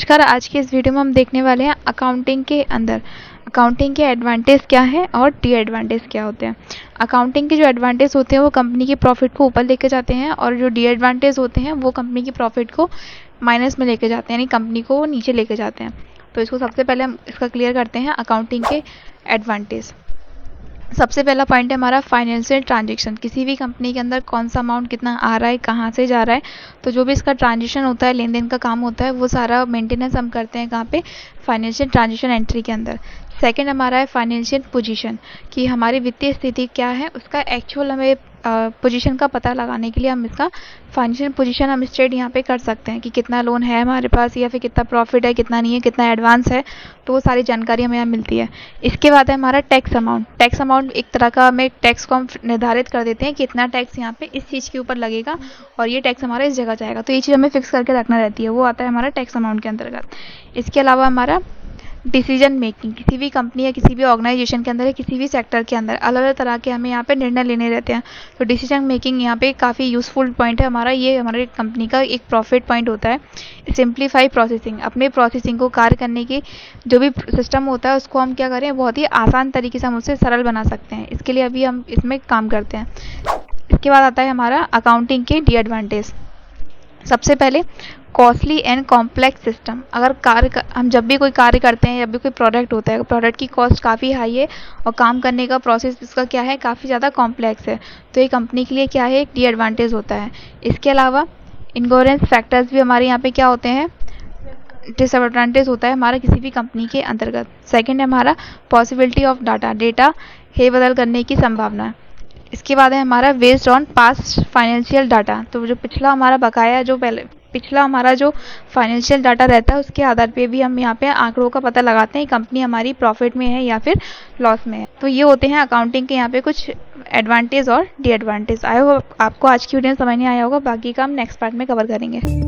नमस्कार। आज के इस वीडियो में हम देखने वाले हैं अकाउंटिंग के अंदर अकाउंटिंग के एडवांटेज क्या है और डिएडवांटेज क्या होते हैं। अकाउंटिंग के जो एडवांटेज होते हैं वो कंपनी की प्रॉफिट को ऊपर लेके जाते हैं और जो डिएडवांटेज होते हैं वो कंपनी की प्रॉफिट को माइनस में लेके जाते हैं, यानी कंपनी को वो नीचे लेके जाते हैं। तो इसको सबसे पहले हम इसका क्लियर करते हैं अकाउंटिंग के एडवांटेज। सबसे पहला पॉइंट है हमारा फाइनेंशियल ट्रांजैक्शन। किसी भी कंपनी के अंदर कौन सा अमाउंट कितना आ रहा है, कहाँ से जा रहा है, तो जो भी इसका ट्रांजैक्शन होता है, लेन देन का काम होता है, वो सारा मेंटेनेंस हम करते हैं कहाँ पे, फाइनेंशियल ट्रांजैक्शन एंट्री के अंदर। सेकंड हमारा है फाइनेंशियल पोजीशन, कि हमारी वित्तीय स्थिति क्या है, उसका एक्चुअल हमें पोजीशन का पता लगाने के लिए हम इसका फाइनेंशियल पोजीशन हम स्टेट यहाँ पे कर सकते हैं कि कितना लोन है हमारे पास या फिर कितना प्रॉफिट है, कितना नहीं है, कितना एडवांस है, तो वो सारी जानकारी हमें यहाँ मिलती है। इसके बाद है हमारा टैक्स अमाउंट। टैक्स अमाउंट एक तरह का हमें टैक्स को हम निर्धारित कर देते हैं कि इतना टैक्स यहाँ पे इस चीज़ के ऊपर लगेगा और ये टैक्स हमारा इस जगह जाएगा, तो ये चीज़ हमें फिक्स करके रखना रहती है, वो आता है हमारा टैक्स अमाउंट के अंतर्गत। इसके अलावा हमारा डिसीजन मेकिंग, किसी भी कंपनी या किसी भी ऑर्गेनाइजेशन के अंदर या किसी भी सेक्टर के अंदर अलग अलग तरह के हमें यहाँ पे निर्णय लेने रहते हैं, तो डिसीजन मेकिंग यहाँ पे काफ़ी यूज़फुल पॉइंट है हमारा। ये हमारे कंपनी का एक प्रॉफिट पॉइंट होता है। सिंप्लीफाई प्रोसेसिंग, अपने प्रोसेसिंग को कार्य करने की जो भी सिस्टम होता है उसको हम क्या करें, बहुत ही आसान तरीके से हम उसे सरल बना सकते हैं। इसके लिए अभी हम इसमें काम करते हैं। इसके बाद आता है हमारा अकाउंटिंग के डिएडवांटेज। सबसे पहले कॉस्टली एंड कॉम्प्लेक्स सिस्टम। अगर हम जब भी कोई कार्य करते हैं, जब भी कोई प्रोडक्ट होता है, प्रोडक्ट की कॉस्ट काफ़ी हाई है और काम करने का प्रोसेस इसका क्या है, काफ़ी ज़्यादा कॉम्प्लेक्स है, तो ये कंपनी के लिए क्या है, एक डिएडवांटेज होता है। इसके अलावा इनकरेंस फैक्टर्स भी हमारे यहाँ पे क्या होते हैं, डिसएडवांटेज होता है हमारा किसी भी कंपनी के अंतर्गत। सेकेंड है हमारा पॉसिबिलिटी ऑफ डेटा हेरबदल करने की संभावना। इसके बाद है हमारा based on past financial data, तो जो पिछला हमारा बकाया, जो पहले पिछला हमारा जो फाइनेंशियल डाटा रहता है उसके आधार पे भी हम यहाँ पे आंकड़ों का पता लगाते हैं कंपनी हमारी प्रॉफिट में है या फिर लॉस में है। तो ये होते हैं अकाउंटिंग के यहाँ पे कुछ एडवांटेज और डिएडवांटेज। आई होप आपको आज की वीडियो समझ नहीं आया होगा, बाकी का हम नेक्स्ट पार्ट में कवर करेंगे।